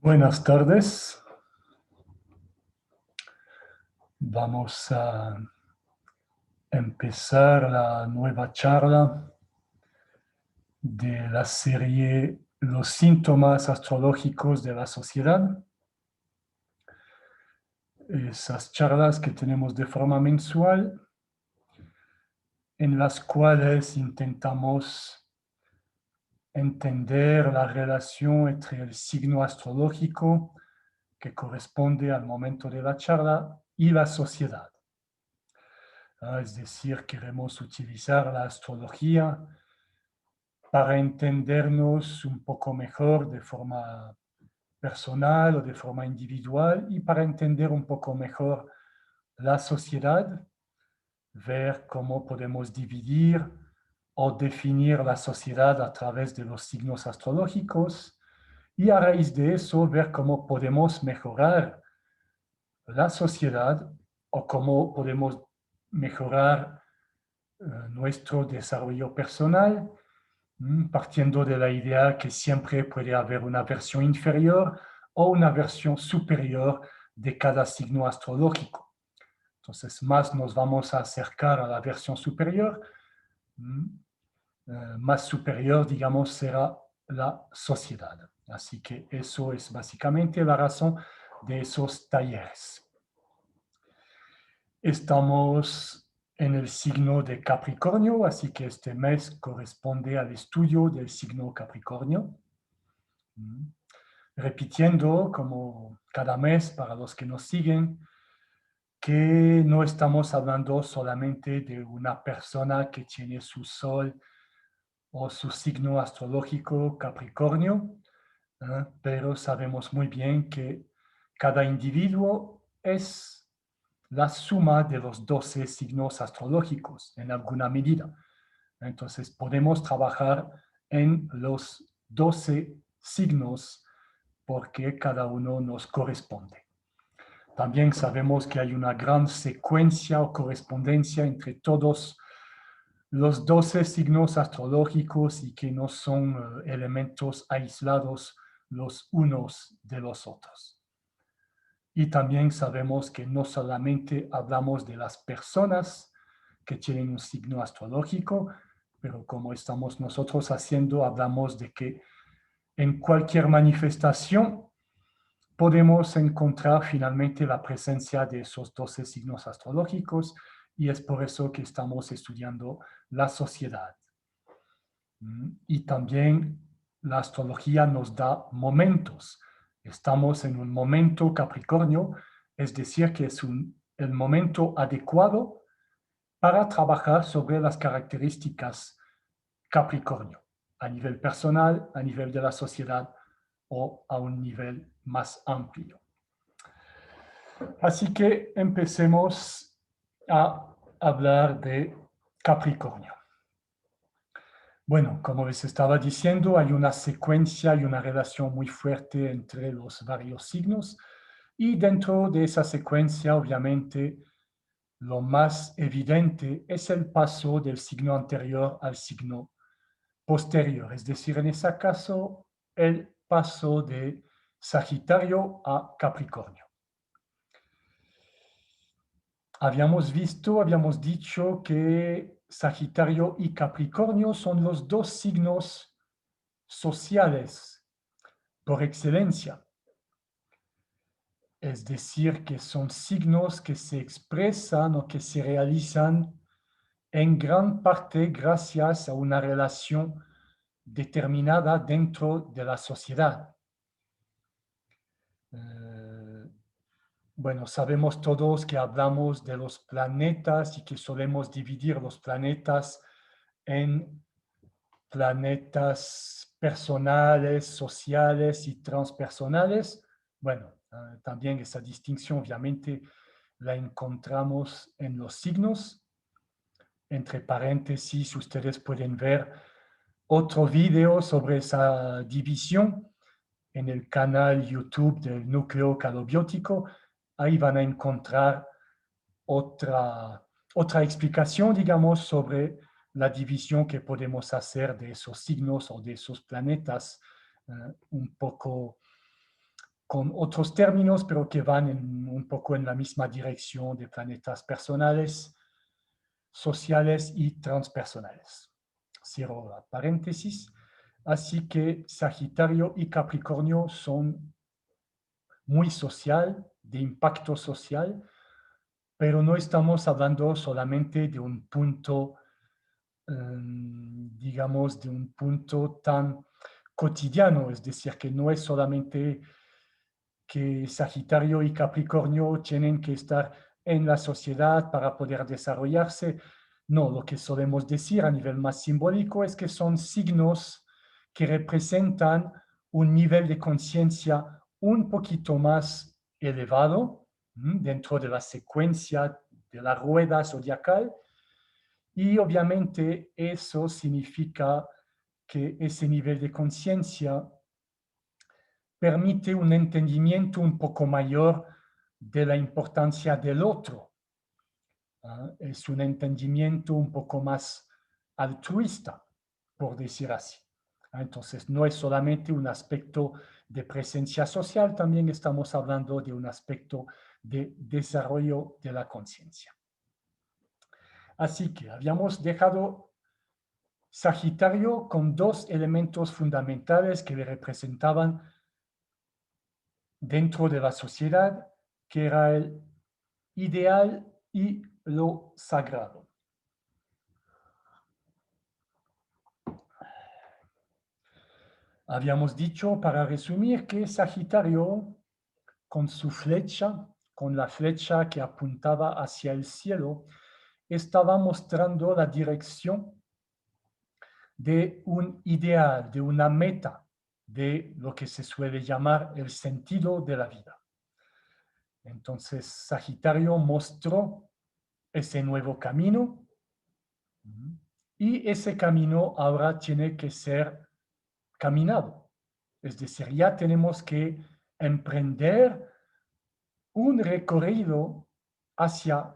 Buenas tardes. Vamos a empezar la nueva charla de la serie Los síntomas astrológicos de la sociedad. Esas charlas que tenemos de forma mensual, en las cuales intentamos entender la relación entre el signo astrológico que corresponde al momento de la charla y la sociedad. Es decir, queremos utilizar la astrología para entendernos un poco mejor de forma personal o de forma individual y para entender un poco mejor la sociedad, ver cómo podemos dividir o definir la sociedad a través de los signos astrológicos y a raíz de eso ver cómo podemos mejorar la sociedad o cómo podemos mejorar nuestro desarrollo personal, partiendo de la idea que siempre puede haber una versión inferior o una versión superior de cada signo astrológico. Entonces, más nos vamos a acercar a la versión superior, más superior, digamos, será la sociedad. Así que eso es básicamente la razón de esos talleres. Estamos en el signo de Capricornio, así que este mes corresponde al estudio del signo Capricornio. Repitiendo, como cada mes para los que nos siguen, que no estamos hablando solamente de una persona que tiene su sol o su signo astrológico Capricornio, pero sabemos muy bien que cada individuo es la suma de los 12 signos astrológicos en alguna medida. Entonces podemos trabajar en los 12 signos porque cada uno nos corresponde. También sabemos que hay una gran secuencia o correspondencia entre todos los 12 signos astrológicos y que no son elementos aislados los unos de los otros. Y también sabemos que no solamente hablamos de las personas que tienen un signo astrológico, pero como estamos nosotros haciendo, hablamos de que en cualquier manifestación podemos encontrar finalmente la presencia de esos 12 signos astrológicos y es por eso que estamos estudiando la sociedad. Y también la astrología nos da momentos. Estamos en un momento Capricornio, es decir, que es el momento adecuado para trabajar sobre las características Capricornio, a nivel personal, a nivel de la sociedad o a un nivel más amplio. Así que empecemos a hablar de Capricornio. Bueno, como les estaba diciendo, hay una secuencia y una relación muy fuerte entre los varios signos y dentro de esa secuencia, obviamente, lo más evidente es el paso del signo anterior al signo posterior, es decir, en ese caso, el paso de Sagitario a Capricornio. Habíamos dicho que Sagitario y Capricornio son los dos signos sociales por excelencia. Es decir, que son signos que se expresan o que se realizan en gran parte gracias a una relación determinada dentro de la sociedad. Bueno, sabemos todos que hablamos de los planetas y que solemos dividir los planetas en planetas personales, sociales y transpersonales. Bueno, también esa distinción obviamente la encontramos en los signos. Entre paréntesis, ustedes pueden ver otro video sobre esa división en el canal YouTube del Núcleo Calobiótico. Ahí van a encontrar otra explicación, digamos, sobre la división que podemos hacer de esos signos o de esos planetas un poco con otros términos, pero que van un poco en la misma dirección de planetas personales, sociales y transpersonales. Cierro la paréntesis. Así que Sagitario y Capricornio son muy social, de impacto social, pero no estamos hablando solamente de un punto, digamos, de un punto tan cotidiano, es decir, que no es solamente que Sagitario y Capricornio tienen que estar en la sociedad para poder desarrollarse. No, lo que solemos decir a nivel más simbólico es que son signos que representan un nivel de conciencia un poquito más elevado dentro de la secuencia de la rueda zodiacal, y obviamente eso significa que ese nivel de conciencia permite un entendimiento un poco mayor de la importancia del otro. Es un entendimiento un poco más altruista, por decir así. Entonces, no es solamente un aspecto de presencia social, también estamos hablando de un aspecto de desarrollo de la conciencia. Así que habíamos dejado Sagitario con dos elementos fundamentales que le representaban dentro de la sociedad, que era el ideal y lo sagrado. Habíamos dicho, para resumir, que Sagitario, con su flecha, con la flecha que apuntaba hacia el cielo, estaba mostrando la dirección de un ideal, de una meta, de lo que se suele llamar el sentido de la vida. Entonces, Sagitario mostró ese nuevo camino, y ese camino ahora tiene que ser caminado. Es decir, ya tenemos que emprender un recorrido hacia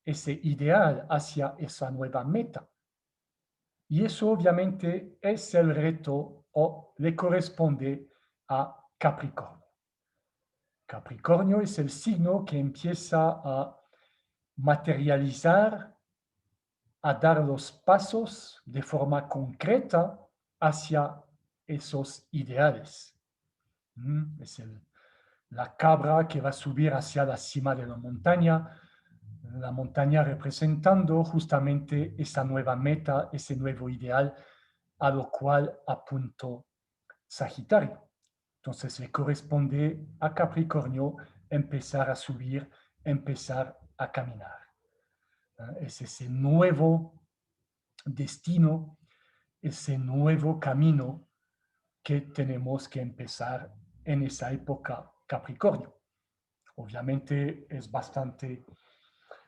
ese ideal, hacia esa nueva meta. Y eso obviamente es el reto o le corresponde a Capricornio. Capricornio es el signo que empieza a materializar, a dar los pasos de forma concreta hacia esos ideales. Es la cabra que va a subir hacia la cima de la montaña representando justamente esa nueva meta, ese nuevo ideal a lo cual apuntó Sagitario. Entonces le corresponde a Capricornio empezar a subir, empezar a caminar. Es ese nuevo destino, ese nuevo camino que tenemos que empezar en esa época Capricornio. Obviamente es bastante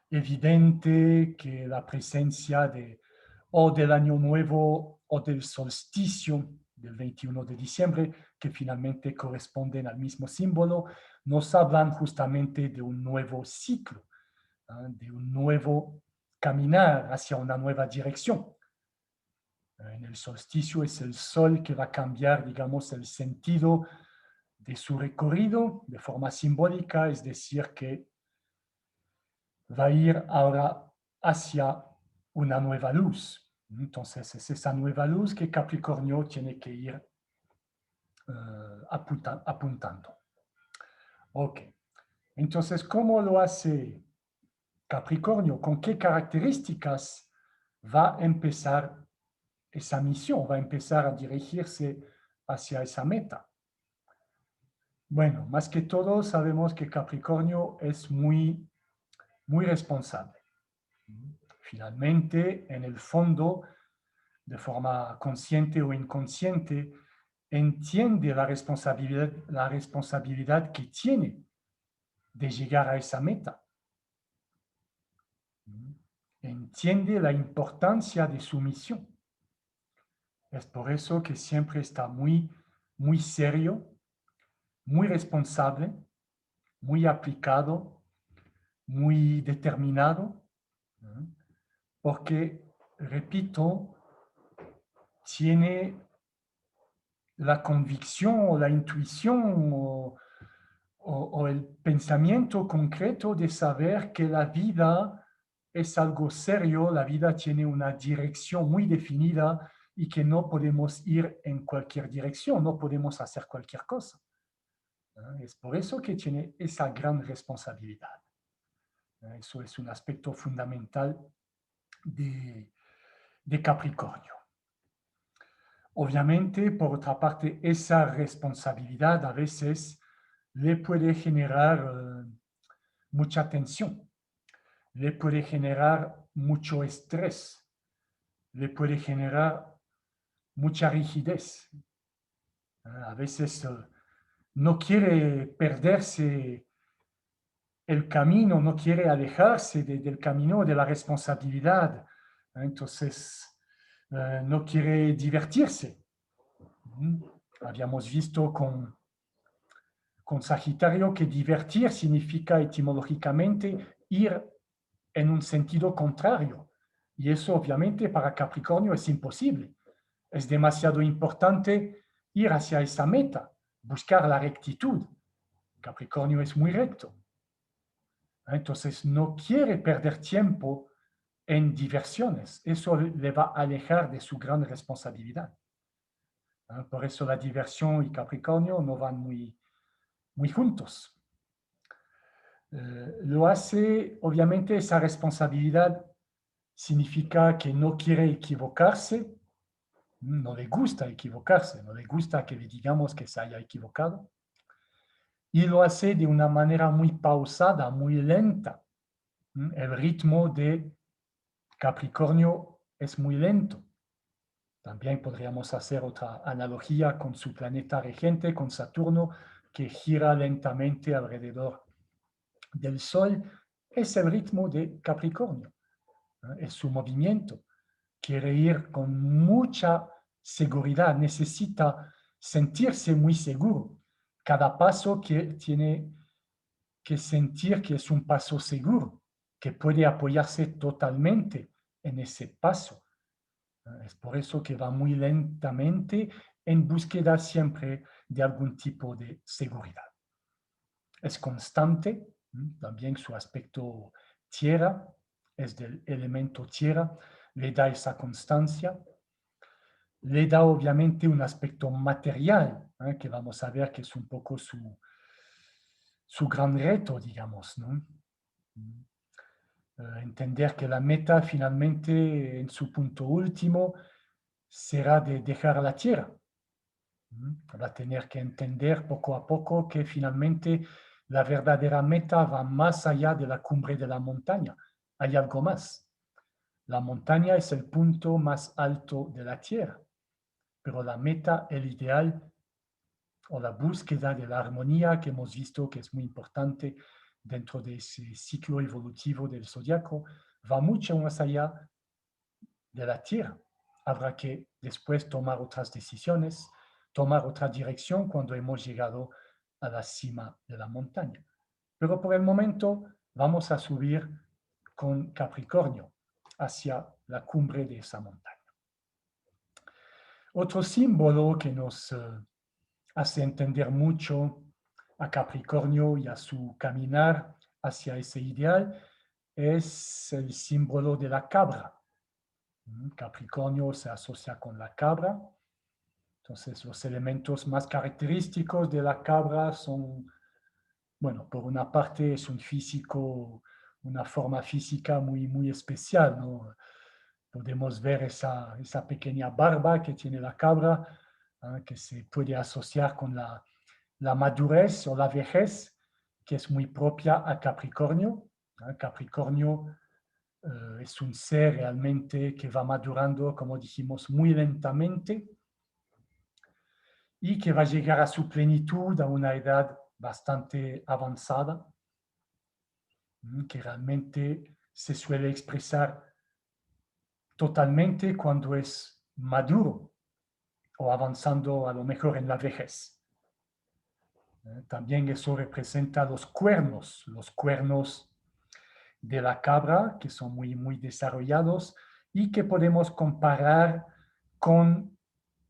evidente que la presencia o del año nuevo o del solsticio del 21 de diciembre, que finalmente corresponden al mismo símbolo, nos hablan justamente de un nuevo ciclo, de un nuevo caminar hacia una nueva dirección. En el solsticio es el sol que va a cambiar, digamos, el sentido de su recorrido de forma simbólica, es decir, que va a ir ahora hacia una nueva luz. Entonces, es esa nueva luz que Capricornio tiene que ir apuntando. Ok. Entonces, ¿cómo lo hace Capricornio? ¿Con qué características va a empezar esa misión? Va a empezar a dirigirse hacia esa meta. Bueno, más que todo sabemos que Capricornio es muy responsable. Finalmente, en el fondo, de forma consciente o inconsciente, entiende la responsabilidad que tiene de llegar a esa meta. Entiende la importancia de su misión. Es por eso que siempre está muy serio, muy responsable, muy aplicado, muy determinado, porque, repito, tiene la convicción o la intuición o o el pensamiento concreto de saber que la vida es algo serio, la vida tiene una dirección muy definida y que no podemos ir en cualquier dirección, no podemos hacer cualquier cosa. Es por eso que tiene esa gran responsabilidad. Eso es un aspecto fundamental de, de Capricornio. Obviamente, por otra parte, esa responsabilidad a veces le puede generar mucha tensión, le puede generar mucho estrés, le puede generar mucha rigidez. A veces no quiere perderse el camino, no quiere alejarse del camino de la responsabilidad. Entonces, no quiere divertirse. Habíamos visto con Sagitario que divertir significa etimológicamente ir en un sentido contrario. Y eso obviamente para Capricornio es imposible. Es demasiado importante ir hacia esa meta, buscar la rectitud. Capricornio es muy recto. Entonces no quiere perder tiempo en diversiones. Eso le va a alejar de su gran responsabilidad. Por eso la diversión y Capricornio no van muy juntos. Lo hace, obviamente, esa responsabilidad significa que no quiere equivocarse, no le gusta equivocarse, no le gusta que le digamos que se haya equivocado, y lo hace de una manera muy pausada, muy lenta. El ritmo de Capricornio es muy lento. También podríamos hacer otra analogía con su planeta regente, con Saturno, que gira lentamente alrededor del Sol. Es el ritmo de Capricornio, es su movimiento. Quiere ir con mucha seguridad, necesita sentirse muy seguro. Cada paso que tiene que sentir que es un paso seguro, que puede apoyarse totalmente en ese paso. Es por eso que va muy lentamente en búsqueda siempre de algún tipo de seguridad. Es constante, también su aspecto tierra, es del elemento tierra, le da esa constancia, le da obviamente un aspecto material, que vamos a ver que es un poco su gran reto, digamos, ¿no? Entender que la meta finalmente en su punto último será de dejar la tierra. Va a tener que entender poco a poco que finalmente la verdadera meta va más allá de la cumbre de la montaña. Hay algo más. La montaña es el punto más alto de la tierra, pero la meta, el ideal o la búsqueda de la armonía que hemos visto que es muy importante dentro de ese ciclo evolutivo del zodiaco, va mucho más allá de la tierra. Habrá que después tomar otras decisiones, tomar otra dirección cuando hemos llegado a la cima de la montaña. Pero por el momento vamos a subir con Capricornio hacia la cumbre de esa montaña. Otro símbolo que nos hace entender mucho a Capricornio y a su caminar hacia ese ideal es el símbolo de la cabra. Capricornio se asocia con la cabra. Entonces, los elementos más característicos de la cabra son, bueno, por una parte es un físico, una forma física muy especial, ¿no? Podemos ver esa pequeña barba que tiene la cabra, que se puede asociar con la madurez o la vejez, que es muy propia a Capricornio. Capricornio es un ser realmente que va madurando, como dijimos, muy lentamente y que va a llegar a su plenitud a una edad bastante avanzada, que realmente se suele expresar totalmente cuando es maduro o avanzando a lo mejor en la vejez. También eso representa los cuernos de la cabra, que son muy desarrollados y que podemos comparar con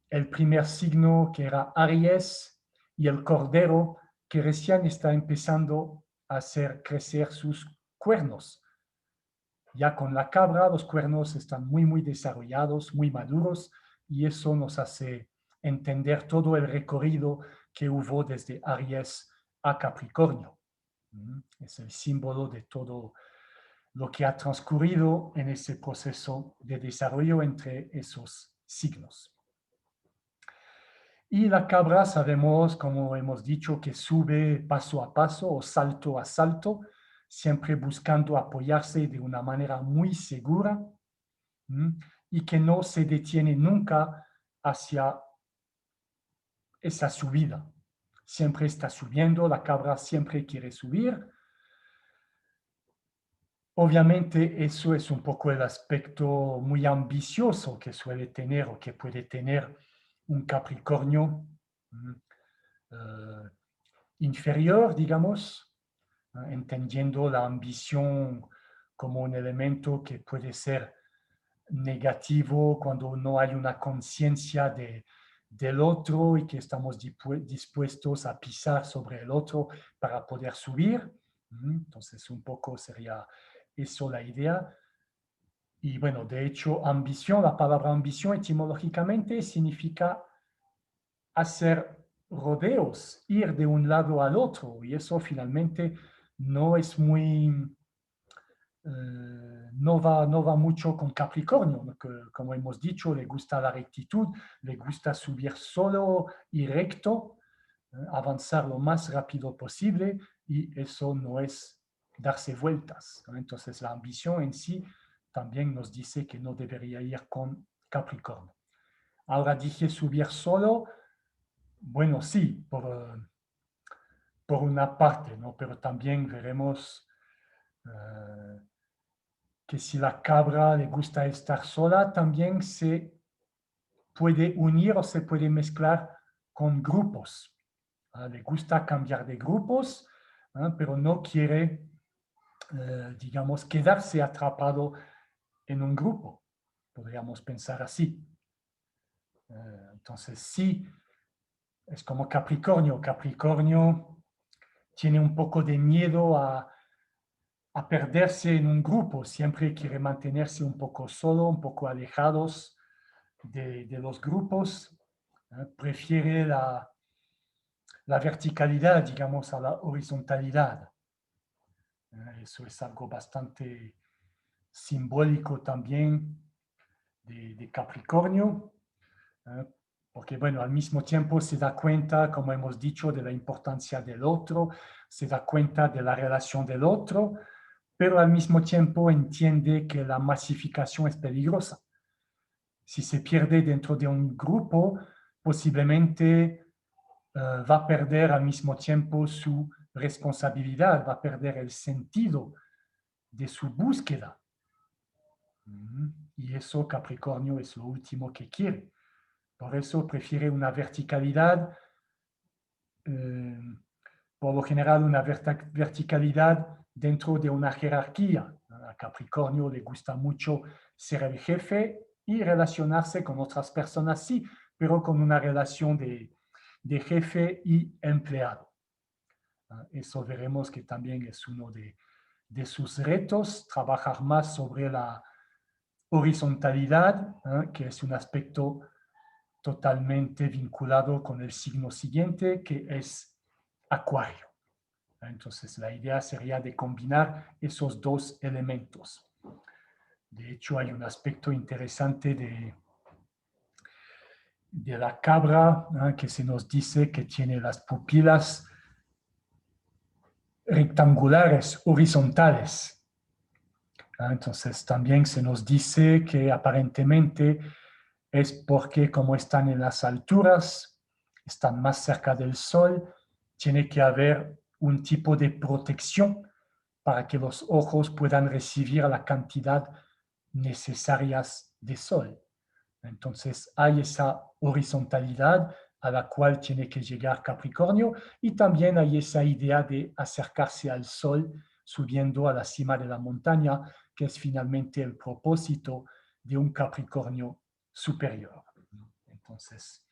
el primer signo que era Aries y el Cordero, que recién está empezando a hacer crecer sus cuernos. Ya con la cabra los cuernos están muy desarrollados, muy maduros, y eso nos hace entender todo el recorrido que hubo desde Aries a Capricornio. Es el símbolo de todo lo que ha transcurrido en ese proceso de desarrollo entre esos signos. Y la cabra sabemos, como hemos dicho, que sube paso a paso o salto a salto, siempre buscando apoyarse de una manera muy segura, y que no se detiene nunca hacia esa subida. Siempre está subiendo, la cabra siempre quiere subir. Obviamente eso es un poco el aspecto muy ambicioso que suele tener o que puede tener un Capricornio inferior, digamos, entendiendo la ambición como un elemento que puede ser negativo cuando no hay una conciencia del otro y que estamos dispuestos a pisar sobre el otro para poder subir. Entonces, un poco sería eso la idea. Y bueno, de hecho, ambición, la palabra ambición etimológicamente significa hacer rodeos, ir de un lado al otro, y eso finalmente no es muy, no va mucho con Capricornio, que, como hemos dicho, le gusta la rectitud, le gusta subir solo y recto, avanzar lo más rápido posible, y eso no es darse vueltas, ¿no? Entonces la ambición en sí también nos dice que no debería ir con Capricornio. Ahora dije subir solo, bueno, sí, por una parte, ¿no? Pero también veremos que si la cabra le gusta estar sola, también se puede unir o se puede mezclar con grupos. Le gusta cambiar de grupos, pero no quiere, digamos, quedarse atrapado en un grupo. Podríamos pensar así. Entonces, sí, es como Capricornio. Capricornio tiene un poco de miedo a perderse en un grupo, siempre quiere mantenerse un poco solo, un poco alejados de los grupos, prefiere la verticalidad, digamos, a la horizontalidad. Eso es algo bastante simbólico también de Capricornio, porque, bueno, al mismo tiempo se da cuenta, como hemos dicho, de la importancia del otro, se da cuenta de la relación del otro, pero al mismo tiempo entiende que la masificación es peligrosa. Si se pierde dentro de un grupo, posiblemente va a perder al mismo tiempo su responsabilidad, va a perder el sentido de su búsqueda. Y eso Capricornio es lo último que quiere. Por eso prefiere una verticalidad, eh, por lo general una verticalidad dentro de una jerarquía. A Capricornio le gusta mucho ser el jefe y relacionarse con otras personas, sí, pero con una relación de jefe y empleado. Eso veremos que también es uno de sus retos, trabajar más sobre la horizontalidad, que es un aspecto totalmente vinculado con el signo siguiente, que es Acuario. Entonces, la idea sería de combinar esos dos elementos. De hecho, hay un aspecto interesante de la cabra, que se nos dice que tiene las pupilas rectangulares, horizontales. Entonces, también se nos dice que aparentemente es porque como están en las alturas, están más cerca del sol, tiene que haber un tipo de protección para que los ojos puedan recibir la cantidad necesarias de sol. Entonces hay esa horizontalidad a la cual tiene que llegar Capricornio, y también hay esa idea de acercarse al sol subiendo a la cima de la montaña, que es finalmente el propósito de un Capricornio superior. Entonces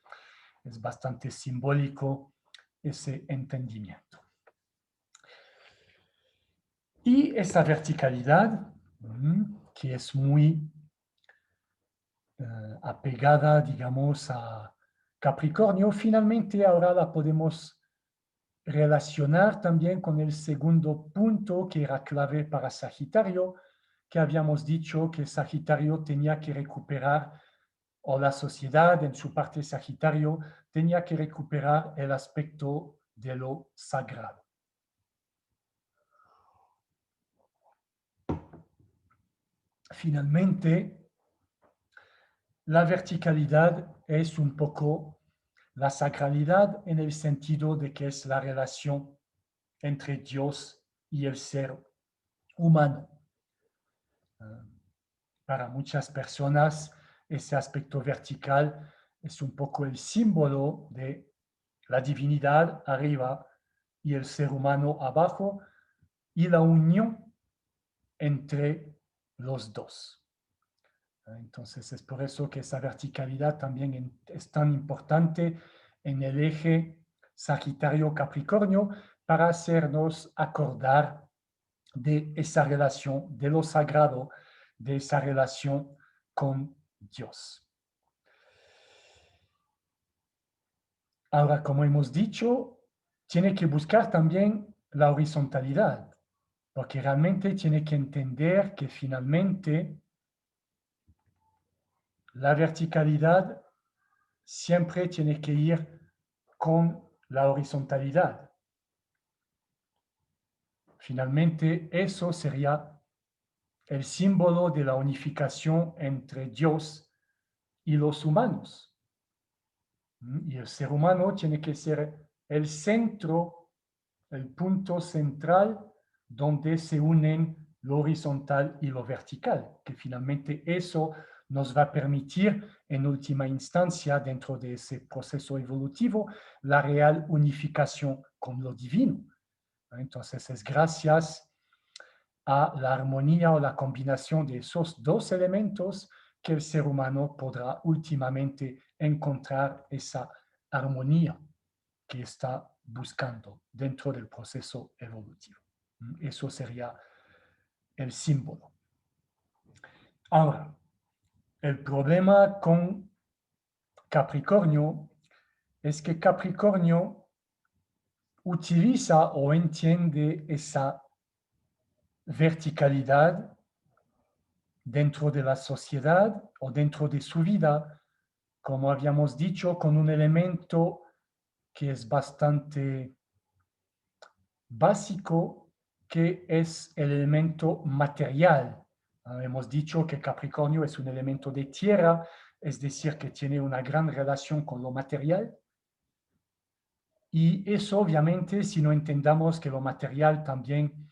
es bastante simbólico ese entendimiento. Y esa verticalidad, que es muy apegada, digamos, a Capricornio, finalmente ahora la podemos relacionar también con el segundo punto que era clave para Sagitario, que habíamos dicho que Sagitario tenía que recuperar, o la sociedad en su parte Sagitario tenía que recuperar el aspecto de lo sagrado. Finalmente, la verticalidad es un poco la sacralidad en el sentido de que es la relación entre Dios y el ser humano. Para muchas personas, ese aspecto vertical es un poco el símbolo de la divinidad arriba y el ser humano abajo y la unión entre los dos. Entonces es por eso que esa verticalidad también es tan importante en el eje Sagitario-Capricornio para hacernos acordar de esa relación, de lo sagrado, de esa relación con Dios. Ahora, como hemos dicho, tiene que buscar también la horizontalidad, porque realmente tiene que entender que finalmente la verticalidad siempre tiene que ir con la horizontalidad. Finalmente, eso sería el símbolo de la unificación entre Dios y los humanos. Y el ser humano tiene que ser el centro, el punto central donde se unen lo horizontal y lo vertical, que finalmente eso nos va a permitir, en última instancia, dentro de ese proceso evolutivo, la real unificación con lo divino. Entonces es gracias a la armonía o la combinación de esos dos elementos que el ser humano podrá últimamente encontrar esa armonía que está buscando dentro del proceso evolutivo. Eso sería el símbolo. Ahora, el problema con Capricornio es que Capricornio utiliza o entiende esa verticalidad dentro de la sociedad o dentro de su vida, como habíamos dicho, con un elemento que es bastante básico, que es el elemento material. Hemos dicho que Capricornio es un elemento de tierra, es decir, que tiene una gran relación con lo material. Y eso, obviamente, si no entendamos que lo material también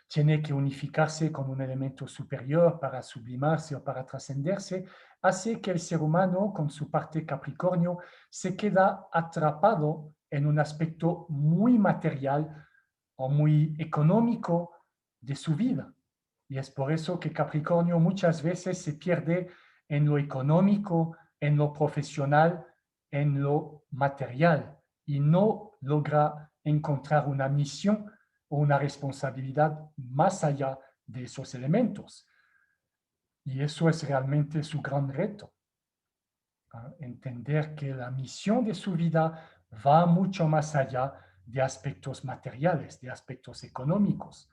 tiene que unificarse con un elemento superior para sublimarse o para trascenderse, hace que el ser humano, con su parte Capricornio, se queda atrapado en un aspecto muy material o muy económico de su vida. Y es por eso que Capricornio muchas veces se pierde en lo económico, en lo profesional, en lo material y no logra encontrar una misión o una responsabilidad más allá de esos elementos. Y eso es realmente su gran reto. Entender que la misión de su vida va mucho más allá de aspectos materiales, de aspectos económicos.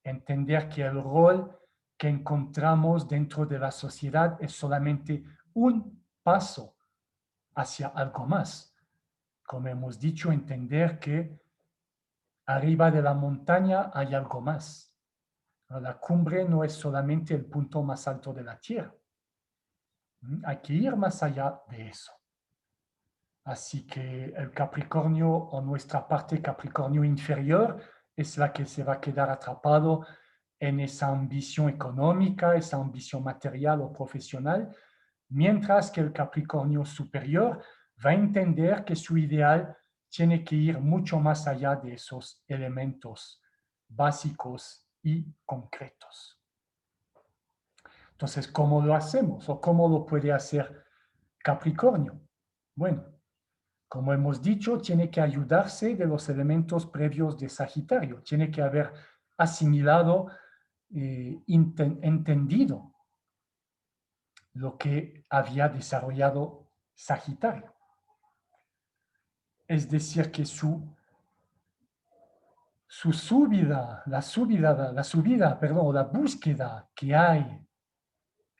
Entender que el rol que encontramos dentro de la sociedad es solamente un paso hacia algo más. Como hemos dicho, entender que arriba de la montaña hay algo más. La cumbre no es solamente el punto más alto de la Tierra. Hay que ir más allá de eso. Así que el Capricornio o nuestra parte Capricornio inferior es la que se va a quedar atrapado en esa ambición económica, esa ambición material o profesional, mientras que el Capricornio superior va a entender que su ideal tiene que ir mucho más allá de esos elementos básicos y concretos. Entonces, ¿cómo lo hacemos o cómo lo puede hacer Capricornio? Bueno, Como hemos dicho, tiene que ayudarse de los elementos previos de Sagitario. Tiene que haber asimilado, entendido lo que había desarrollado Sagitario. Es decir, que su subida, la subida, perdón, la búsqueda que hay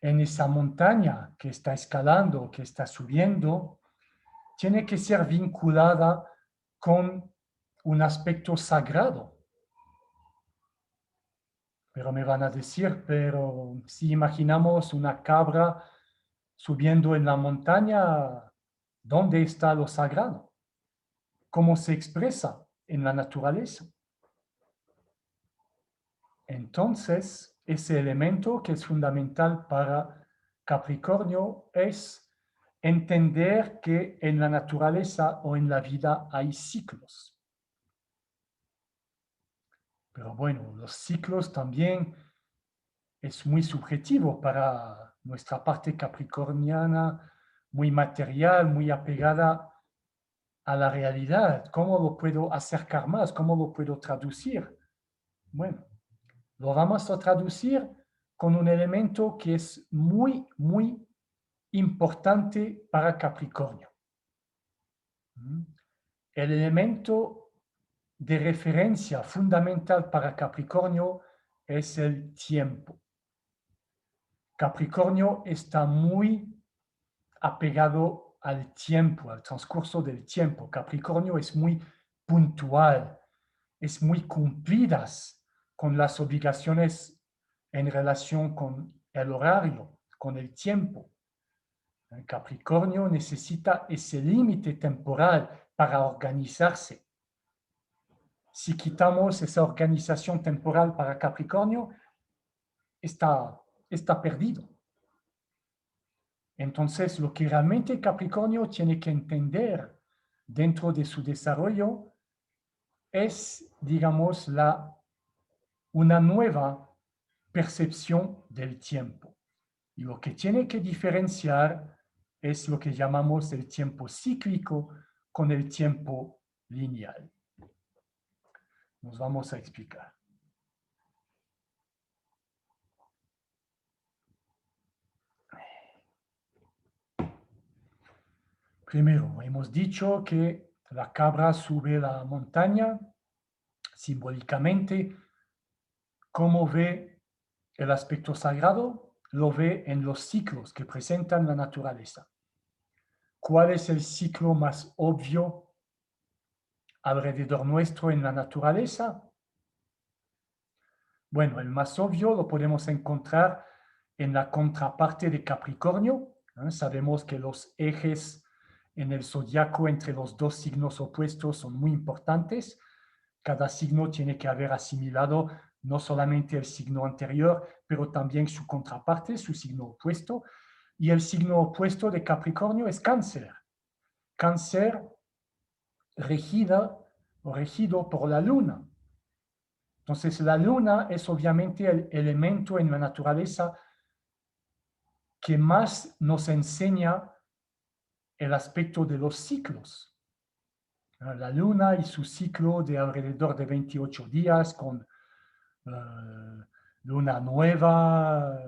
en esa montaña que está escalando, que está subiendo, tiene que ser vinculada con un aspecto sagrado. Pero me van a decir, pero si imaginamos una cabra subiendo en la montaña, ¿dónde está lo sagrado? ¿Cómo se expresa en la naturaleza? Entonces, ese elemento que es fundamental para Capricornio es entender que en la naturaleza o en la vida hay ciclos. Pero bueno, los ciclos también es muy subjetivo para nuestra parte capricorniana, muy material, muy apegada a la realidad. ¿Cómo lo puedo acercar más? ¿Cómo lo puedo traducir? Bueno, lo vamos a traducir con un elemento que es muy, muy importante para Capricornio. El elemento de referencia fundamental para Capricornio es el tiempo. Capricornio está muy apegado al tiempo, al transcurso del tiempo. Capricornio es muy puntual, es muy cumplidas con las obligaciones en relación con el horario, con el tiempo. Capricornio necesita ese límite temporal para organizarse. Si quitamos esa organización temporal para Capricornio, está perdido. Entonces, lo que realmente Capricornio tiene que entender dentro de su desarrollo es, digamos, una nueva percepción del tiempo. Y lo que tiene que diferenciar es lo que llamamos el tiempo cíclico con el tiempo lineal. Nos vamos a explicar. Primero, hemos dicho que la cabra sube la montaña simbólicamente. ¿Cómo ve el aspecto sagrado? Lo ve en los ciclos que presentan la naturaleza. ¿Cuál es el ciclo más obvio alrededor nuestro en la naturaleza? Bueno, el más obvio lo podemos encontrar en la contraparte de Capricornio. Sabemos que los ejes en el zodiaco entre los dos signos opuestos son muy importantes. Cada signo tiene que haber asimilado no solamente el signo anterior, pero también su contraparte, su signo opuesto. Y el signo opuesto de Capricornio es Cáncer. Cáncer regido por la luna. Entonces, la luna es obviamente el elemento en la naturaleza que más nos enseña el aspecto de los ciclos. La luna y su ciclo de alrededor de 28 días con luna nueva,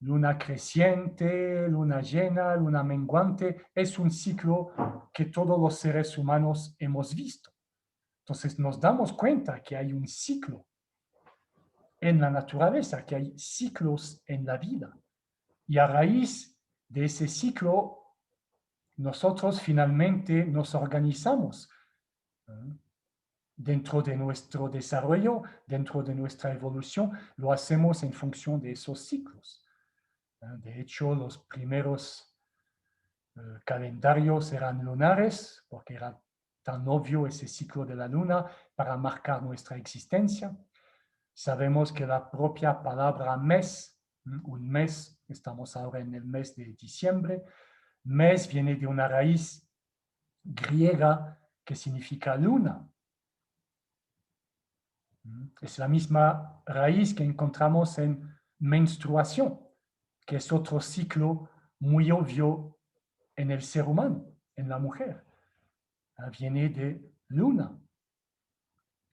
luna creciente, luna llena, luna menguante, es un ciclo que todos los seres humanos hemos visto. Entonces nos damos cuenta que hay un ciclo en la naturaleza, que hay ciclos en la vida. Y a raíz de ese ciclo, nosotros finalmente nos organizamos dentro de nuestro desarrollo, dentro de nuestra evolución, lo hacemos en función de esos ciclos. De hecho, los primeros calendarios eran lunares, porque era tan obvio ese ciclo de la luna para marcar nuestra existencia. Sabemos que la propia palabra mes, un mes, estamos ahora en el mes de diciembre, mes viene de una raíz griega que significa luna. Es la misma raíz que encontramos en menstruación, que es otro ciclo muy obvio en el ser humano, en la mujer. viene de luna.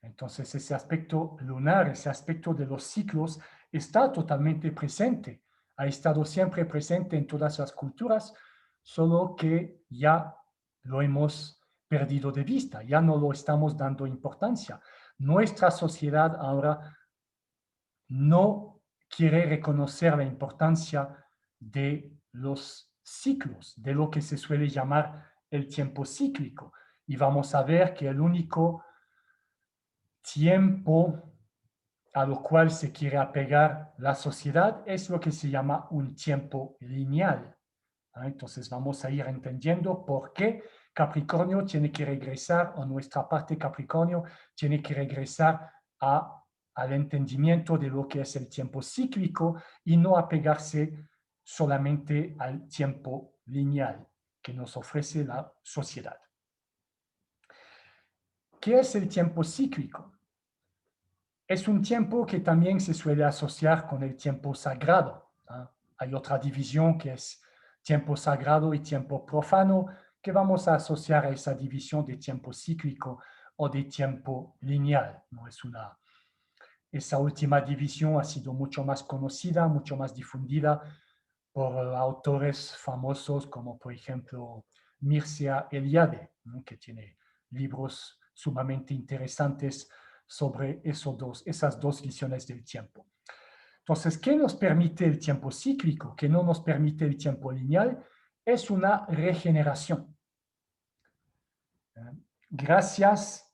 Entonces, ese aspecto lunar, ese aspecto de los ciclos, está totalmente presente. Ha estado siempre presente en todas las culturas, solo que ya lo hemos perdido de vista, ya no lo estamos dando importancia. Nuestra sociedad ahora no quiere reconocer la importancia de los ciclos, de lo que se suele llamar el tiempo cíclico. Y vamos a ver que el único tiempo a lo cual se quiere apegar la sociedad es lo que se llama un tiempo lineal. Entonces vamos a ir entendiendo por qué Capricornio tiene que regresar, o nuestra parte Capricornio tiene que regresar al entendimiento de lo que es el tiempo cíclico y no apegarse solamente al tiempo lineal que nos ofrece la sociedad. ¿Qué es el tiempo cíclico? Es un tiempo que también se suele asociar con el tiempo sagrado. Hay otra división que es tiempo sagrado y tiempo profano, que vamos a asociar a esa división de tiempo cíclico o de tiempo lineal. ¿No? Esa última división ha sido mucho más conocida, mucho más difundida por autores famosos como, por ejemplo, Mircea Eliade, ¿no? Que tiene libros sumamente interesantes sobre esas dos visiones del tiempo. Entonces, ¿qué nos permite el tiempo cíclico? ¿Qué no nos permite el tiempo lineal? Es una regeneración. Gracias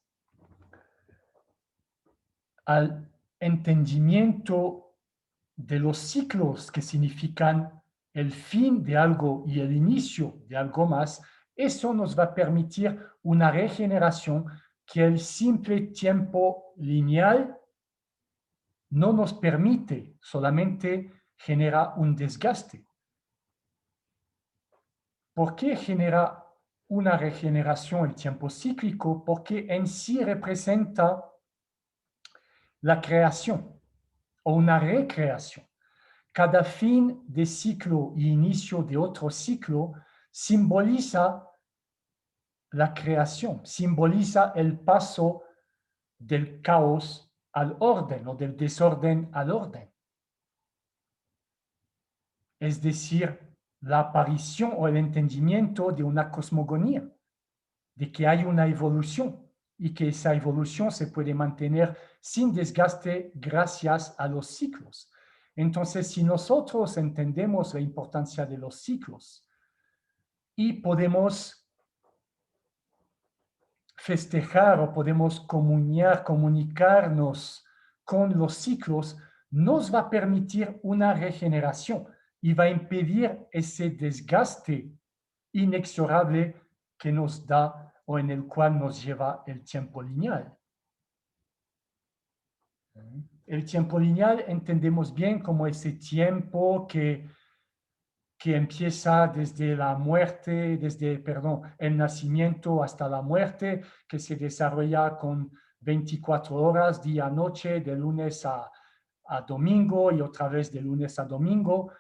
al entendimiento de los ciclos que significan el fin de algo y el inicio de algo más, eso nos va a permitir una regeneración que el simple tiempo lineal no nos permite, solamente genera un desgaste. ¿Por qué genera una regeneración el tiempo cíclico? Porque en sí representa la creación o una recreación. Cada fin de ciclo y inicio de otro ciclo simboliza la creación, simboliza el paso del caos al orden o del desorden al orden. Es decir, la aparición o el entendimiento de una cosmogonía, de que hay una evolución y que esa evolución se puede mantener sin desgaste gracias a los ciclos. Entonces, si nosotros entendemos la importancia de los ciclos y podemos festejar o podemos comunicarnos con los ciclos, nos va a permitir una regeneración y va a impedir ese desgaste inexorable que nos da o en el cual nos lleva el tiempo lineal. El tiempo lineal entendemos bien como ese tiempo que empieza desde la muerte, el nacimiento hasta la muerte, que se desarrolla con 24 horas, día, noche, de lunes a domingo y otra vez de lunes a domingo,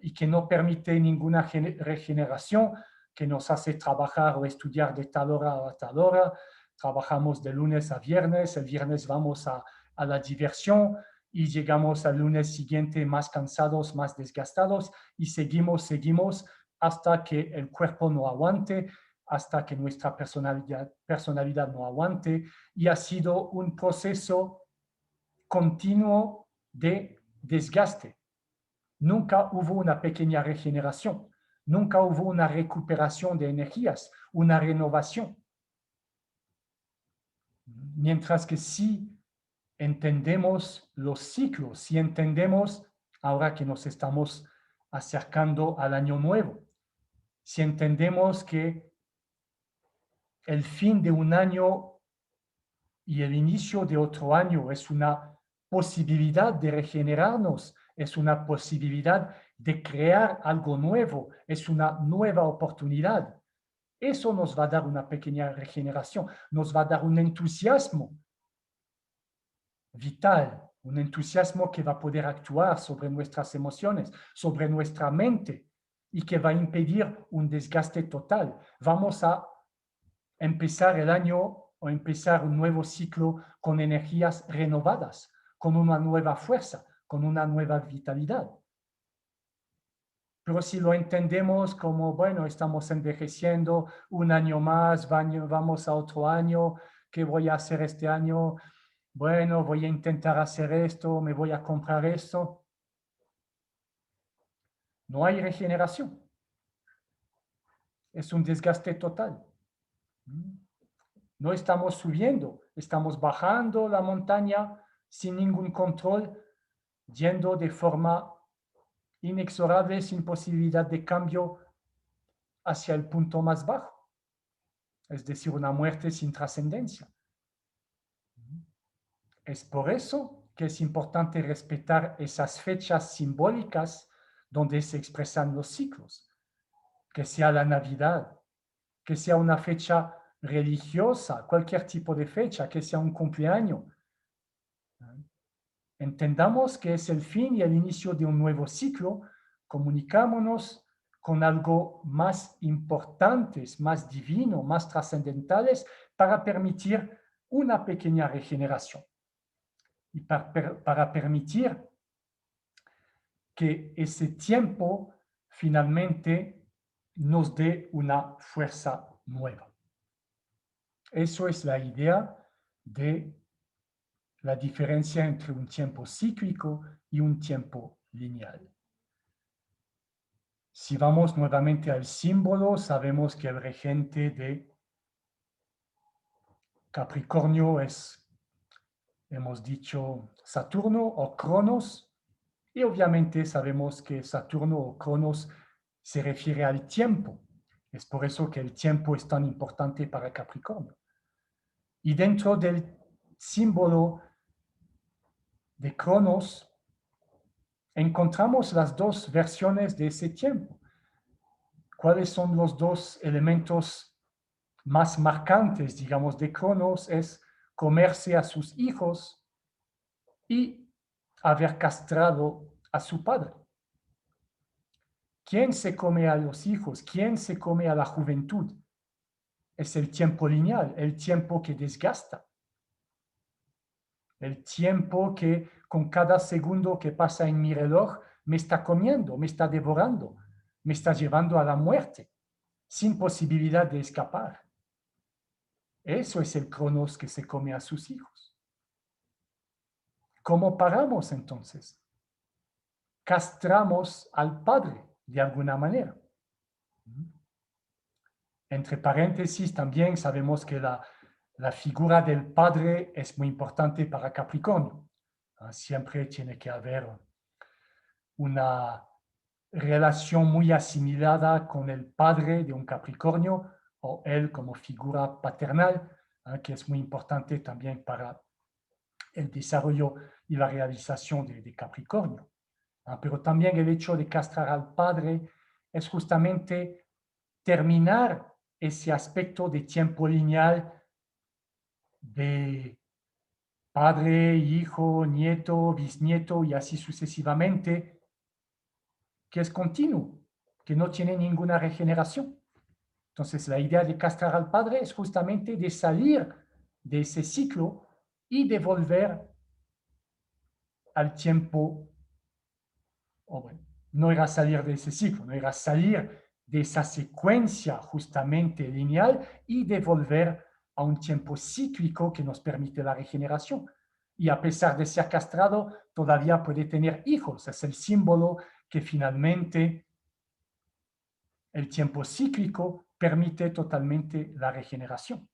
y que no permite ninguna regeneración, que nos hace trabajar o estudiar de tal hora a tal hora. Trabajamos de lunes a viernes, el viernes vamos a la diversión y llegamos al lunes siguiente más cansados, más desgastados y seguimos hasta que el cuerpo no aguante, hasta que nuestra personalidad no aguante, y ha sido un proceso continuo de desgaste. Nunca hubo una pequeña regeneración, nunca hubo una recuperación de energías, una renovación. Mientras que si entendemos los ciclos, si entendemos, ahora que nos estamos acercando al año nuevo, si entendemos que el fin de un año y el inicio de otro año es una posibilidad de regenerarnos, es una posibilidad de crear algo nuevo, es una nueva oportunidad. Eso nos va a dar una pequeña regeneración, nos va a dar un entusiasmo vital, un entusiasmo que va a poder actuar sobre nuestras emociones, sobre nuestra mente y que va a impedir un desgaste total. Vamos a empezar el año o empezar un nuevo ciclo con energías renovadas, con una nueva fuerza, con una nueva vitalidad. Pero si lo entendemos como, bueno, estamos envejeciendo, un año más, vamos a otro año, ¿qué voy a hacer este año? Bueno, voy a intentar hacer esto, me voy a comprar esto. No hay regeneración. Es un desgaste total. No estamos subiendo, estamos bajando la montaña sin ningún control, yendo de forma inexorable, sin posibilidad de cambio hacia el punto más bajo. Es decir, una muerte sin trascendencia. Es por eso que es importante respetar esas fechas simbólicas donde se expresan los ciclos, que sea la Navidad, que sea una fecha religiosa, cualquier tipo de fecha, que sea un cumpleaños. Entendamos que es el fin y el inicio de un nuevo ciclo, comunicámonos con algo más importantes, más divino, más trascendentales, para permitir una pequeña regeneración y para permitir que ese tiempo finalmente nos dé una fuerza nueva. Eso es la idea de la diferencia entre un tiempo cíclico y un tiempo lineal. Si vamos nuevamente al símbolo, sabemos que el regente de Capricornio es, hemos dicho, Saturno o Cronos, y obviamente sabemos que Saturno o Cronos se refiere al tiempo. Es por eso que el tiempo es tan importante para Capricornio. Y dentro del símbolo de Cronos, encontramos las dos versiones de ese tiempo. ¿Cuáles son los dos elementos más marcantes, digamos, de Cronos? Es comerse a sus hijos y haber castrado a su padre. ¿Quién se come a los hijos? ¿Quién se come a la juventud? Es el tiempo lineal, el tiempo que desgasta. El tiempo que con cada segundo que pasa en mi reloj me está comiendo, me está devorando, me está llevando a la muerte, sin posibilidad de escapar. Eso es el Cronos que se come a sus hijos. ¿Cómo paramos entonces? Castramos al padre de alguna manera. Entre paréntesis, también sabemos que la figura del padre es muy importante para Capricornio. Siempre tiene que haber una relación muy asimilada con el padre de un Capricornio o él como figura paternal, que es muy importante también para el desarrollo y la realización de Capricornio. Pero también el hecho de castrar al padre es justamente terminar ese aspecto de tiempo lineal de padre, hijo, nieto, bisnieto y así sucesivamente, que es continuo, que no tiene ninguna regeneración. Entonces, la idea de castrar al padre es justamente de salir de ese ciclo y de volver al tiempo, o bueno, no era salir de ese ciclo, no era salir de esa secuencia justamente lineal y de volver a un tiempo cíclico que nos permite la regeneración. Y a pesar de ser castrado, todavía puede tener hijos. Es el símbolo que finalmente el tiempo cíclico permite totalmente la regeneración.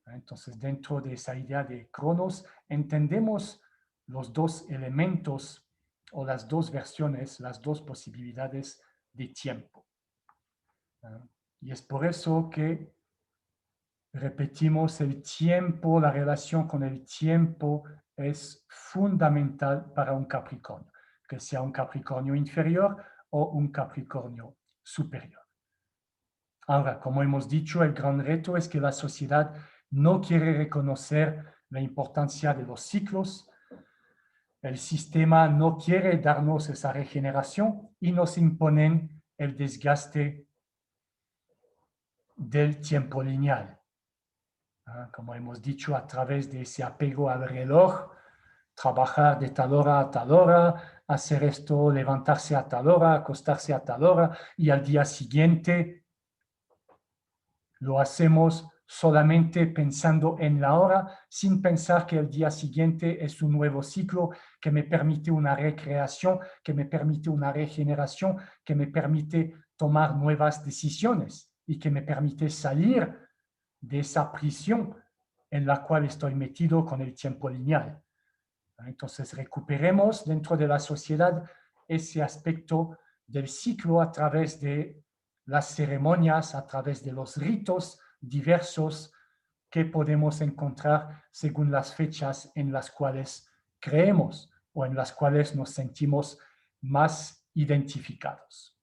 Entonces, dentro de esa idea de Cronos, entendemos los dos elementos o las dos versiones, las dos posibilidades de tiempo. Y es por eso que repetimos el tiempo, la relación con el tiempo es fundamental para un Capricornio, que sea un Capricornio inferior o un Capricornio superior. Ahora, como hemos dicho, el gran reto es que la sociedad no quiere reconocer la importancia de los ciclos. El sistema no quiere darnos esa regeneración y nos imponen el desgaste del tiempo lineal. como hemos dicho, a través de ese apego al reloj, trabajar de tal hora a tal hora, hacer esto, levantarse a tal hora, acostarse a tal hora, y al día siguiente lo hacemos solamente pensando en la hora, sin pensar que el día siguiente es un nuevo ciclo que me permite una recreación, que me permite una regeneración, que me permite tomar nuevas decisiones y que me permite salir de esa prisión en la cual estoy metido con el tiempo lineal. Entonces, recuperemos dentro de la sociedad ese aspecto del ciclo a través de las ceremonias, a través de los ritos diversos que podemos encontrar según las fechas en las cuales creemos o en las cuales nos sentimos más identificados.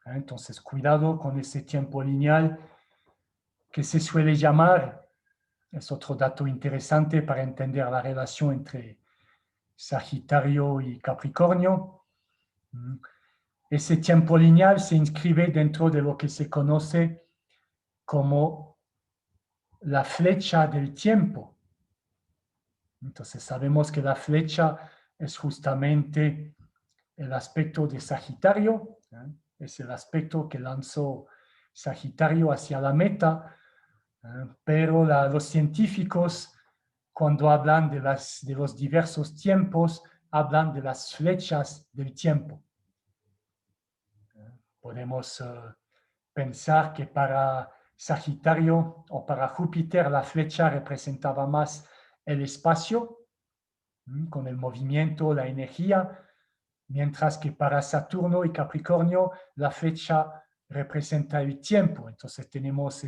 Entonces, cuidado con ese tiempo lineal que se suele llamar, es otro dato interesante para entender la relación entre Sagitario y Capricornio. Ese tiempo lineal se inscribe dentro de lo que se conoce como la flecha del tiempo. Entonces sabemos que la flecha es justamente el aspecto de Sagitario, es el aspecto que lanzó Sagitario hacia la meta, pero los científicos, cuando hablan de los diversos tiempos, hablan de las flechas del tiempo. Podemos pensar que para Sagitario o para Júpiter la flecha representaba más el espacio, con el movimiento, la energía, mientras que para Saturno y Capricornio la flecha representa el tiempo. Entonces tenemos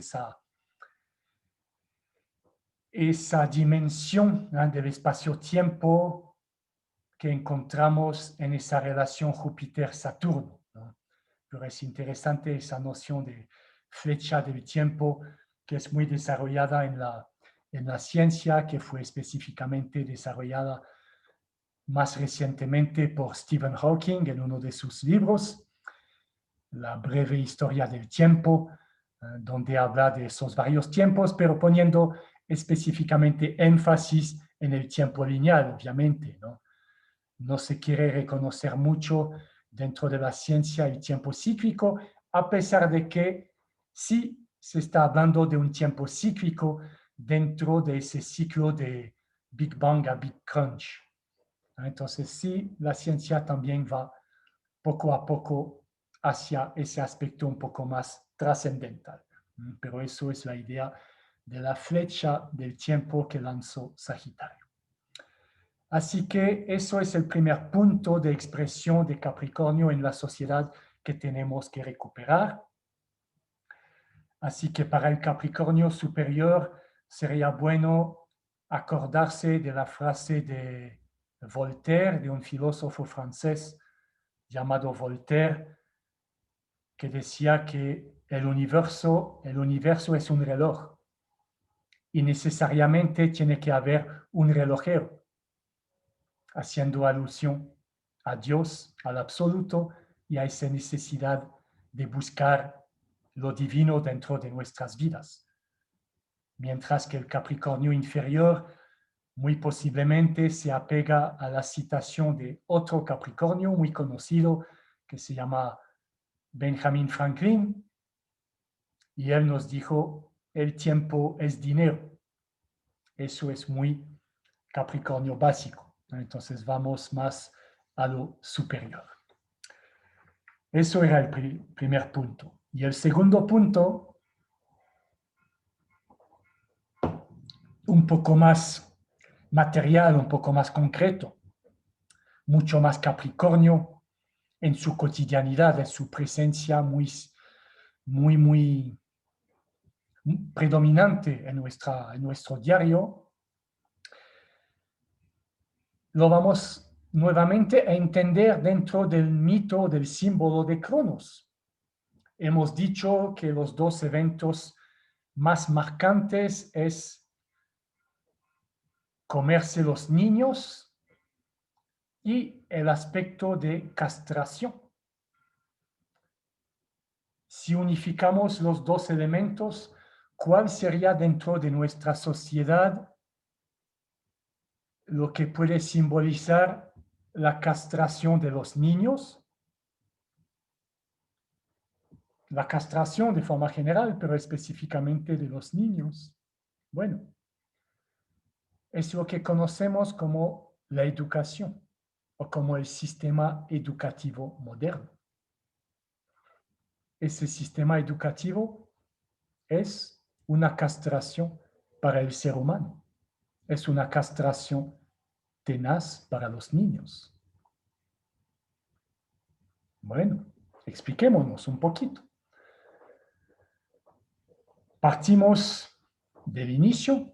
esa dimensión del espacio-tiempo que encontramos en esa relación Júpiter-Saturno. Pero es interesante esa noción de flecha del tiempo que es muy desarrollada en la ciencia, que fue específicamente desarrollada más recientemente por Stephen Hawking en uno de sus libros, La breve historia del tiempo, donde habla de esos varios tiempos, pero poniendo específicamente énfasis en el tiempo lineal, obviamente, ¿no? No se quiere reconocer mucho dentro de la ciencia el tiempo cíclico, a pesar de que sí se está hablando de un tiempo cíclico dentro de ese ciclo de Big Bang a Big Crunch. Entonces sí, la ciencia también va poco a poco hacia ese aspecto un poco más trascendental. Pero eso es la idea de la flecha del tiempo que lanzó Sagitario. Así que eso es el primer punto de expresión de Capricornio en la sociedad que tenemos que recuperar. Así que para el Capricornio superior sería bueno acordarse de la frase de Voltaire, de un filósofo francés llamado Voltaire, que decía que el universo es un reloj y necesariamente tiene que haber un relojero, haciendo alusión a Dios, al absoluto, y a esa necesidad de buscar lo divino dentro de nuestras vidas. Mientras que el Capricornio inferior muy posiblemente se apega a la citación de otro Capricornio muy conocido que se llama Benjamin Franklin, y él nos dijo, el tiempo es dinero. Eso es muy Capricornio básico. Entonces vamos más a lo superior. Eso era el primer punto. Y el segundo punto, un poco más material, un poco más concreto, mucho más Capricornio en su cotidianidad, en su presencia muy, muy, muy predominante en nuestro diario, lo vamos nuevamente a entender dentro del mito del símbolo de Cronos. Hemos dicho que los dos eventos más marcantes es comerse los niños y el aspecto de castración. Si unificamos los dos elementos, ¿cuál sería dentro de nuestra sociedad lo que puede simbolizar la castración de los niños? La castración de forma general, pero específicamente de los niños. Bueno, es lo que conocemos como la educación o como el sistema educativo moderno. Ese sistema educativo es una castración para el ser humano. Es una castración tenaz para los niños. Bueno, expliquémonos un poquito. Partimos del inicio,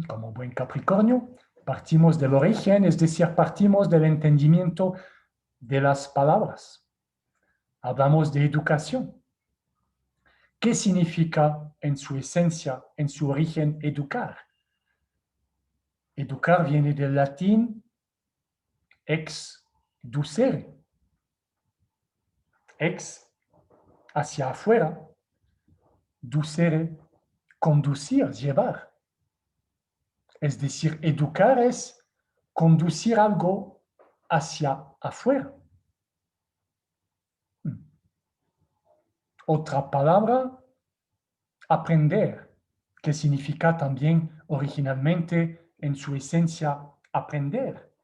como buen Capricornio, partimos del origen, es decir, partimos del entendimiento de las palabras. Hablamos de educación. ¿Qué significa en su esencia, en su origen, educar? Educar viene del latín ex ducere. Ex, hacia afuera, ducere, conducir, llevar. Es decir, educar es conducir algo hacia afuera. Otra palabra, aprender, que significa también originalmente en su esencia aprender.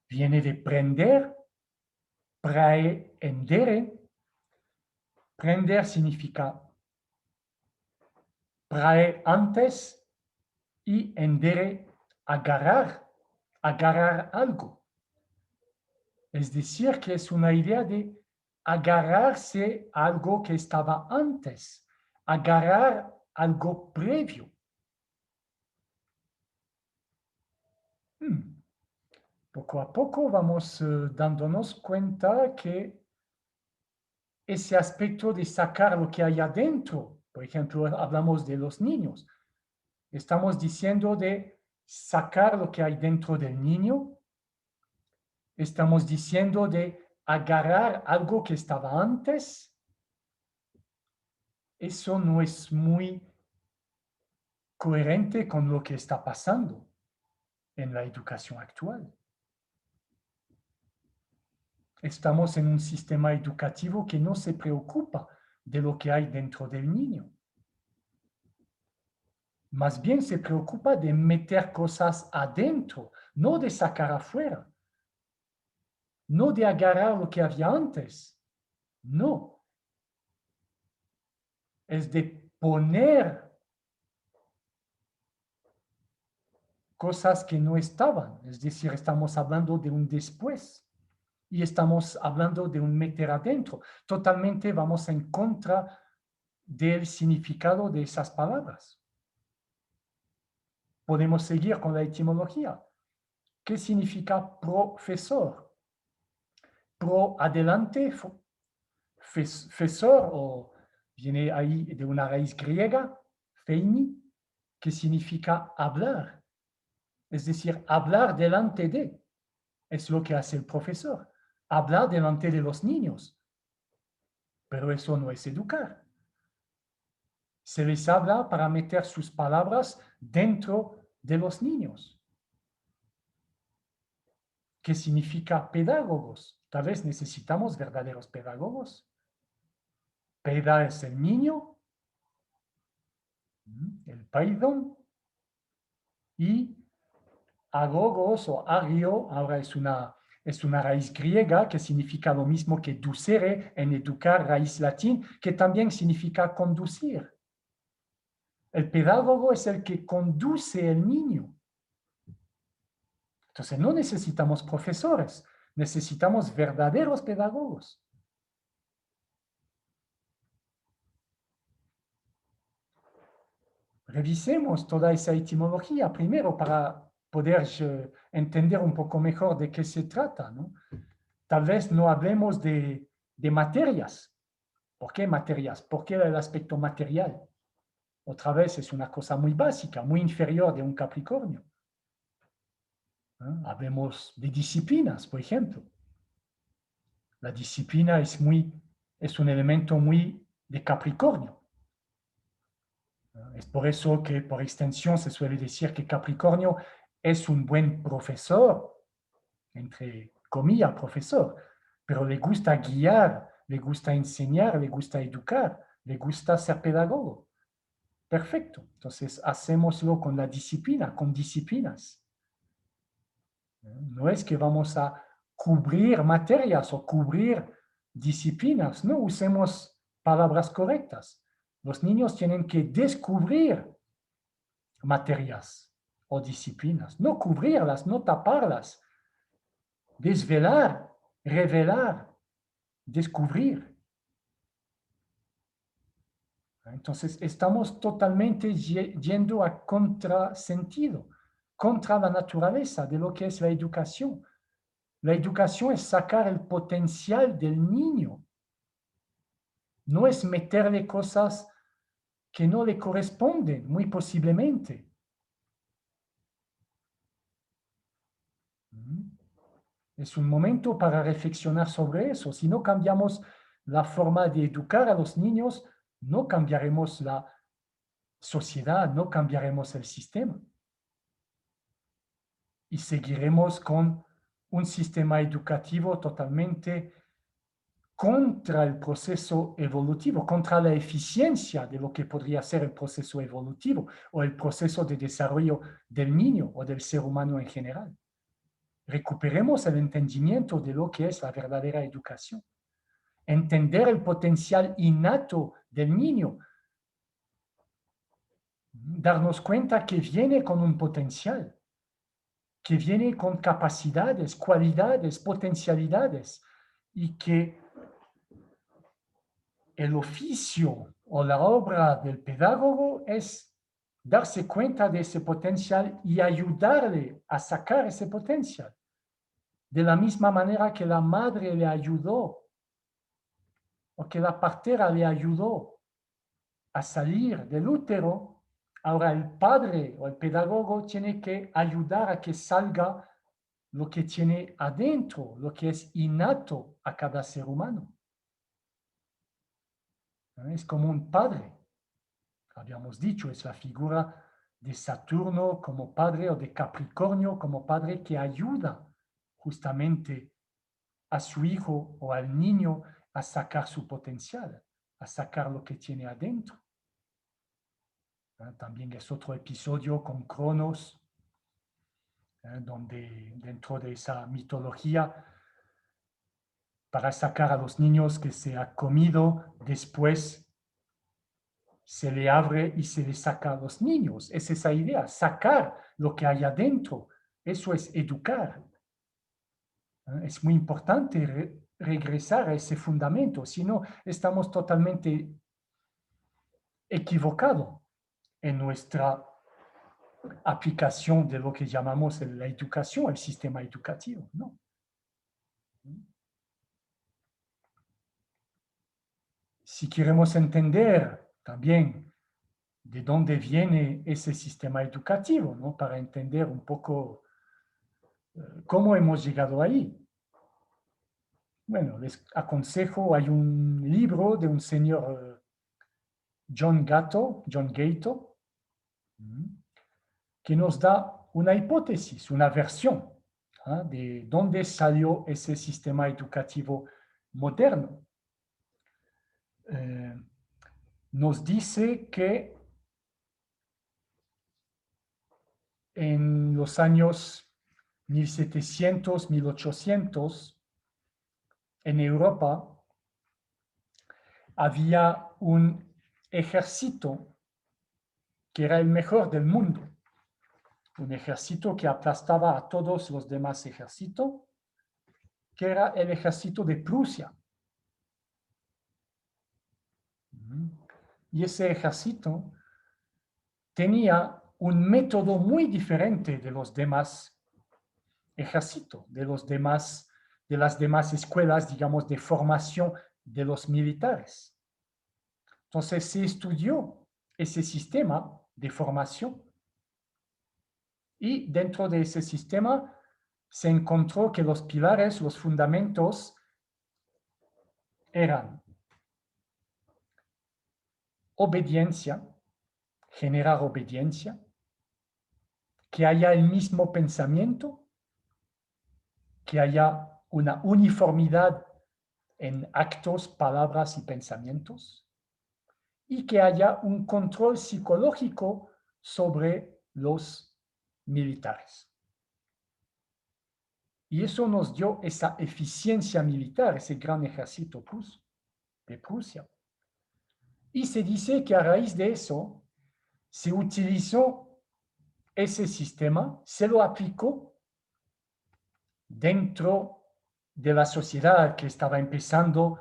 Viene de prender, praendere. Prender significa prae antes y endere agarrar, agarrar algo. Es decir, que es una idea de agarrarse a algo que estaba antes, agarrar algo previo. Poco a poco vamos dándonos cuenta que ese aspecto de sacar lo que hay adentro, por ejemplo, hablamos de los niños, estamos diciendo de sacar lo que hay dentro del niño, estamos diciendo de agarrar algo que estaba antes. Eso no es muy coherente con lo que está pasando en la educación actual. Estamos en un sistema educativo que no se preocupa de lo que hay dentro del niño. Más bien se preocupa de meter cosas adentro, no de sacar afuera, no de agarrar lo que había antes, no. Es de poner cosas que no estaban, es decir, estamos hablando de un después y estamos hablando de un meter adentro. Totalmente vamos en contra del significado de esas palabras. Podemos seguir con la etimología. ¿Qué significa profesor? Pro adelante, fesor, o viene ahí de una raíz griega, feini, que significa hablar. Es decir, hablar delante de. Es lo que hace el profesor. Hablar delante de los niños. Pero eso no es educar. Se les habla para meter sus palabras dentro de los niños. ¿Qué significa pedagogos? Tal vez necesitamos verdaderos pedagogos. Peda es el niño, el paidón, y agogos o agio ahora es una raíz griega que significa lo mismo que ducere en educar, raíz latín, que también significa conducir. El pedagogo es el que conduce el niño. Entonces no necesitamos profesores, necesitamos verdaderos pedagogos. Revisemos toda esa etimología primero para poder entender un poco mejor de qué se trata, ¿no? Tal vez no hablemos de materias. ¿Por qué materias? ¿Por qué el aspecto material? Otra vez es una cosa muy básica, muy inferior de un Capricornio. Hablemos de disciplinas, por ejemplo. La disciplina es un elemento muy de Capricornio. Es por eso que, por extensión, se suele decir que Capricornio es un buen profesor, entre comillas, profesor, pero le gusta guiar, le gusta enseñar, le gusta educar, le gusta ser pedagogo. Perfecto. Entonces, hacémoslo con la disciplina, con disciplinas. No es que vamos a cubrir materias o cubrir disciplinas, no usemos palabras correctas. Los niños tienen que descubrir materias o disciplinas, no cubrirlas, no taparlas, desvelar, revelar, descubrir. Entonces, estamos totalmente yendo a contrasentido, contra la naturaleza de lo que es la educación. La educación es sacar el potencial del niño. No es meterle cosas que no le corresponden, muy posiblemente. Es un momento para reflexionar sobre eso. Si no cambiamos la forma de educar a los niños, no cambiaremos la sociedad, no cambiaremos el sistema. Y seguiremos con un sistema educativo totalmente contra el proceso evolutivo, contra la eficiencia de lo que podría ser el proceso evolutivo o el proceso de desarrollo del niño o del ser humano en general. Recuperemos el entendimiento de lo que es la verdadera educación. Entender el potencial innato del niño. Darnos cuenta que viene con un potencial, que viene con capacidades, cualidades, potencialidades, y que el oficio o la obra del pedagogo es darse cuenta de ese potencial y ayudarle a sacar ese potencial. De la misma manera que la madre le ayudó o que la partera le ayudó a salir del útero, ahora el padre o el pedagogo tiene que ayudar a que salga lo que tiene adentro, lo que es innato a cada ser humano. Es como un padre. Habíamos dicho, es la figura de Saturno como padre o de Capricornio como padre que ayuda justamente a su hijo o al niño a sacar su potencial, a sacar lo que tiene adentro. También es otro episodio con Cronos, donde dentro de esa mitología, para sacar a los niños que se ha comido, después se le abre y se le saca a los niños. Es esa idea, sacar lo que hay adentro. Eso es educar. Es muy importante regresar a ese fundamento, si no estamos totalmente equivocados en nuestra aplicación de lo que llamamos la educación, el sistema educativo, ¿no? Si queremos entender también de dónde viene ese sistema educativo, ¿no? Para entender un poco cómo hemos llegado ahí. Bueno, les aconsejo, hay un libro de un señor John Gatto, que nos da una hipótesis, una versión de dónde salió ese sistema educativo moderno. Nos dice que en los años 1700, 1800, en Europa, había un ejército que era el mejor del mundo. Un ejército que aplastaba a todos los demás ejércitos, que era el ejército de Prusia. Y ese ejército tenía un método muy diferente de los demás ejércitos, de las demás escuelas, digamos, de formación de los militares. Entonces se estudió ese sistema de formación y dentro de ese sistema se encontró que los pilares, los fundamentos eran obediencia, generar obediencia, que haya el mismo pensamiento, que haya una uniformidad en actos, palabras y pensamientos, y que haya un control psicológico sobre los militares. Y eso nos dio esa eficiencia militar, ese gran ejército de Prusia. Y se dice que a raíz de eso se utilizó ese sistema, se lo aplicó dentro de la sociedad que estaba empezando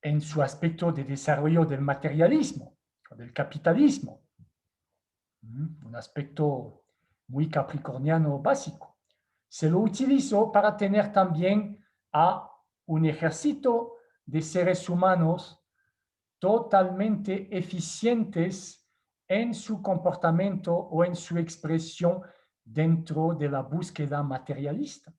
en su aspecto de desarrollo del materialismo, del capitalismo, un aspecto muy capricorniano básico. Se lo utilizó para tener también a un ejército de seres humanos totalmente eficientes en su comportamiento o en su expresión dentro de la búsqueda materialista.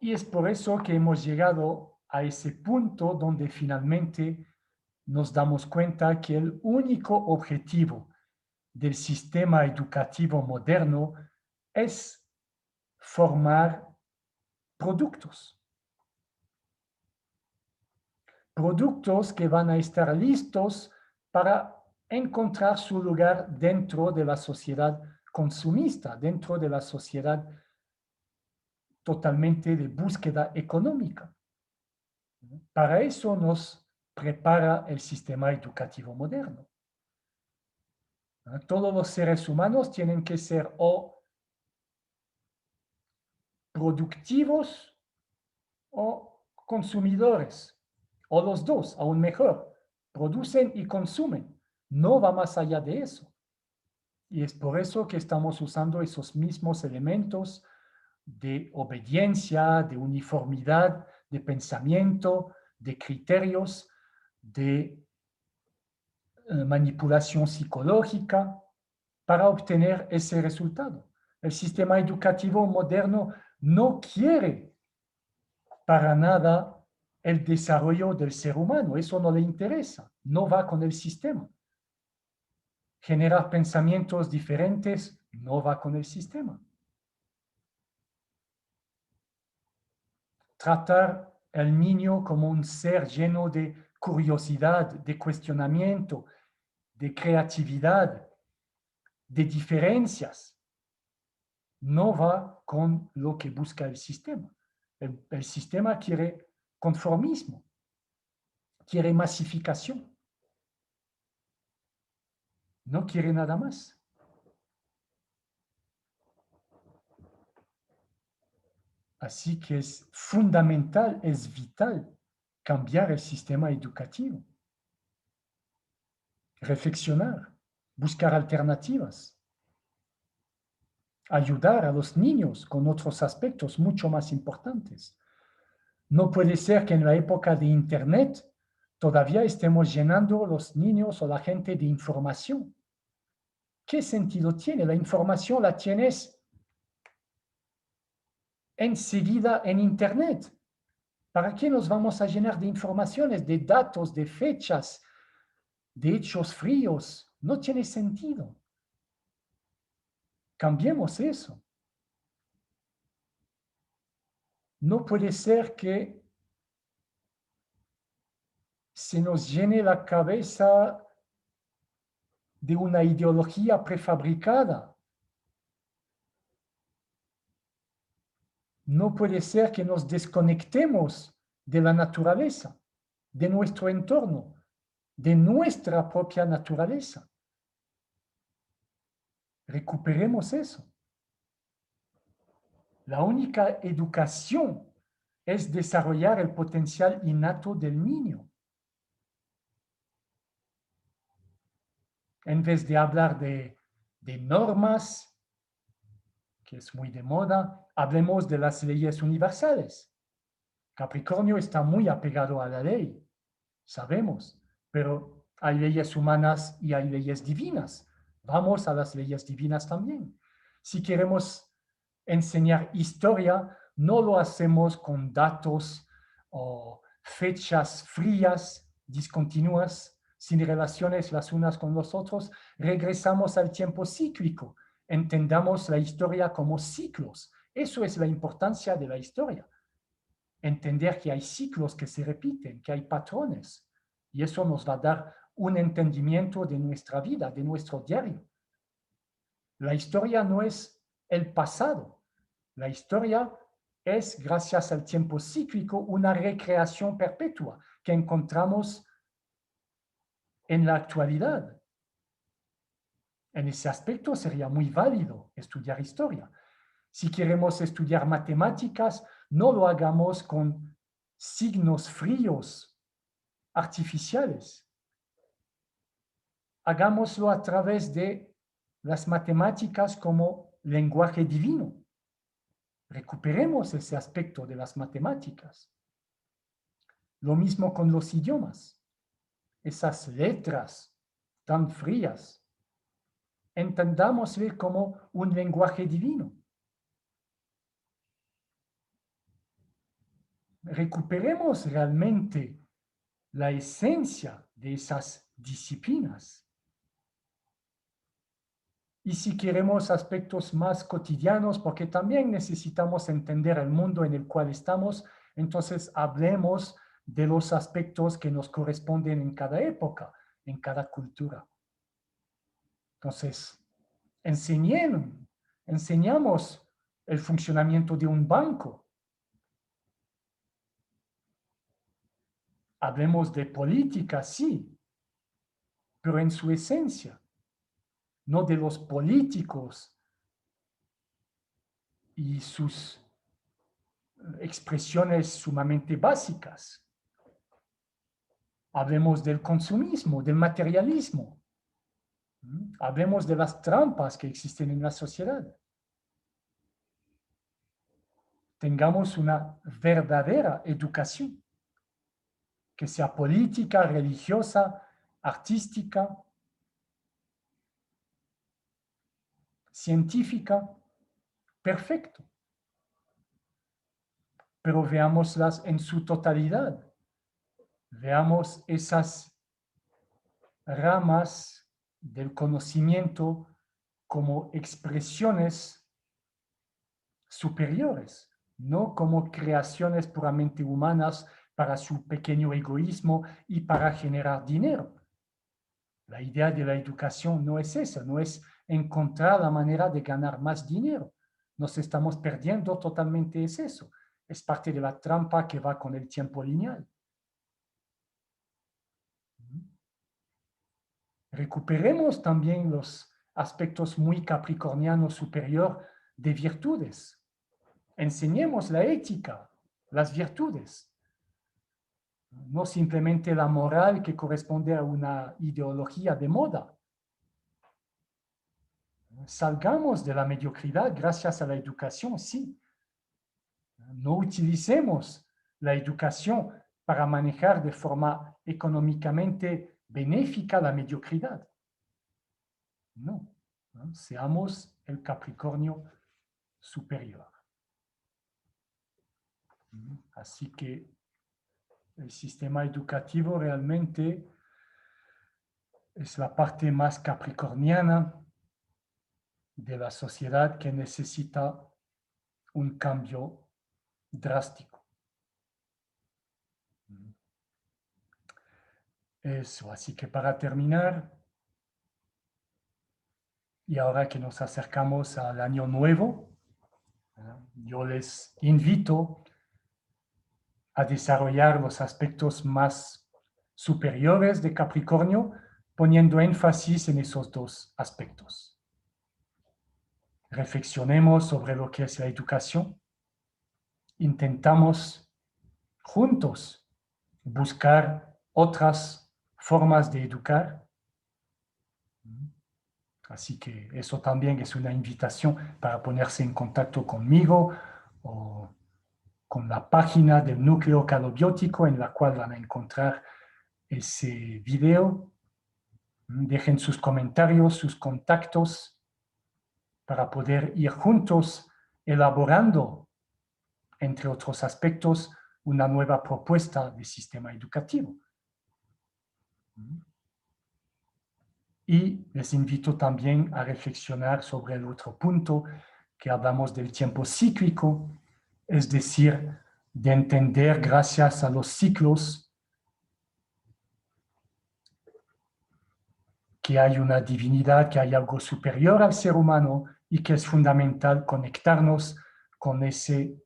Y es por eso que hemos llegado a ese punto donde finalmente nos damos cuenta que el único objetivo del sistema educativo moderno es formar productos. Productos que van a estar listos para encontrar su lugar dentro de la sociedad consumista, dentro de la sociedad totalmente de búsqueda económica. Para eso nos prepara el sistema educativo moderno. Todos los seres humanos tienen que ser o productivos o consumidores, o los dos, aún mejor. Producen y consumen. No va más allá de eso. Y es por eso que estamos usando esos mismos elementos de obediencia, de uniformidad, de pensamiento, de criterios, de manipulación psicológica para obtener ese resultado. El sistema educativo moderno no quiere para nada el desarrollo del ser humano, eso no le interesa, no va con el sistema. Generar pensamientos diferentes no va con el sistema. Tratar al niño como un ser lleno de curiosidad, de cuestionamiento, de creatividad, de diferencias, no va con lo que busca el sistema. El sistema quiere conformismo, quiere masificación, no quiere nada más. Así que es fundamental, es vital cambiar el sistema educativo, reflexionar, buscar alternativas, ayudar a los niños con otros aspectos mucho más importantes. No puede ser que en la época de Internet todavía estemos llenando los niños o la gente de información. ¿Qué sentido tiene? La información la tienes enseguida en Internet. ¿Para qué nos vamos a llenar de informaciones, de datos, de fechas, de hechos fríos? No tiene sentido. Cambiemos eso. No puede ser que se nos llene la cabeza de una ideología prefabricada. No puede ser que nos desconectemos de la naturaleza, de nuestro entorno, de nuestra propia naturaleza. Recuperemos eso. La única educación es desarrollar el potencial innato del niño. En vez de hablar de normas, que es muy de moda, hablemos de las leyes universales. Capricornio está muy apegado a la ley, sabemos, pero hay leyes humanas y hay leyes divinas. Vamos a las leyes divinas también. Si queremos enseñar historia, no lo hacemos con datos o fechas frías, discontinuas, sin relaciones las unas con los otros, regresamos al tiempo cíclico. Entendamos la historia como ciclos. Eso es la importancia de la historia. Entender que hay ciclos que se repiten, que hay patrones. Y eso nos va a dar un entendimiento de nuestra vida, de nuestro diario. La historia no es el pasado. La historia es, gracias al tiempo cíclico, una recreación perpetua que encontramos en la actualidad. En ese aspecto sería muy válido estudiar historia. Si queremos estudiar matemáticas, no lo hagamos con signos fríos, artificiales. Hagámoslo a través de las matemáticas como lenguaje divino. Recuperemos ese aspecto de las matemáticas. Lo mismo con los idiomas. Esas letras tan frías, entendámosle como un lenguaje divino. Recuperemos realmente la esencia de esas disciplinas. Y si queremos aspectos más cotidianos, porque también necesitamos entender el mundo en el cual estamos, entonces hablemos de los aspectos que nos corresponden en cada época, en cada cultura. Entonces, enseñamos el funcionamiento de un banco. Hablemos de política, sí, pero en su esencia, no de los políticos y sus expresiones sumamente básicas. Hablemos del consumismo, del materialismo. Hablemos de las trampas que existen en la sociedad. Tengamos una verdadera educación, que sea política, religiosa, artística, científica, perfecto. Pero veámoslas en su totalidad. Veamos esas ramas del conocimiento como expresiones superiores, no como creaciones puramente humanas para su pequeño egoísmo y para generar dinero. La idea de la educación no es esa, no es encontrar la manera de ganar más dinero. Nos estamos perdiendo totalmente es eso. Es parte de la trampa que va con el tiempo lineal. Recuperemos también los aspectos muy capricornianos superior de virtudes. Enseñemos la ética, las virtudes. No simplemente la moral que corresponde a una ideología de moda. Salgamos de la mediocridad gracias a la educación, sí. No utilicemos la educación para manejar de forma económicamente benéfica la mediocridad. No, ¿no? Seamos el Capricornio superior. Así que el sistema educativo realmente es la parte más capricorniana de la sociedad que necesita un cambio drástico. Eso, así que para terminar, y ahora que nos acercamos al año nuevo, yo les invito a desarrollar los aspectos más superiores de Capricornio, poniendo énfasis en esos dos aspectos. Reflexionemos sobre lo que es la educación. Intentamos juntos buscar otras formas de educar. Así que eso también es una invitación para ponerse en contacto conmigo o con la página del núcleo calobiótico en la cual van a encontrar ese video. Dejen sus comentarios, sus contactos para poder ir juntos elaborando, entre otros aspectos, una nueva propuesta de sistema educativo. Y les invito también a reflexionar sobre el otro punto que hablamos del tiempo cíclico, es decir, de entender gracias a los ciclos que hay una divinidad, que hay algo superior al ser humano y que es fundamental conectarnos con ese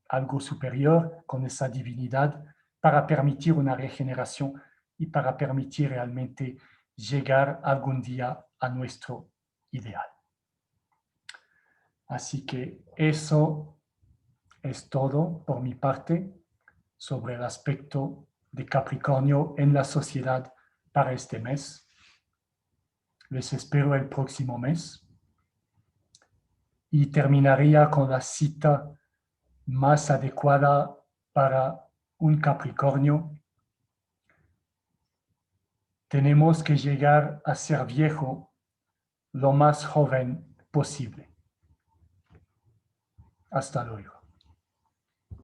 algo superior, con esa divinidad, para permitir una regeneración y para permitir realmente llegar algún día a nuestro ideal. Así que eso es todo por mi parte sobre el aspecto de Capricornio en la sociedad para este mes. Les espero el próximo mes y terminaría con la cita más adecuada para un Capricornio. Tenemos que llegar a ser viejo lo más joven posible. Hasta luego.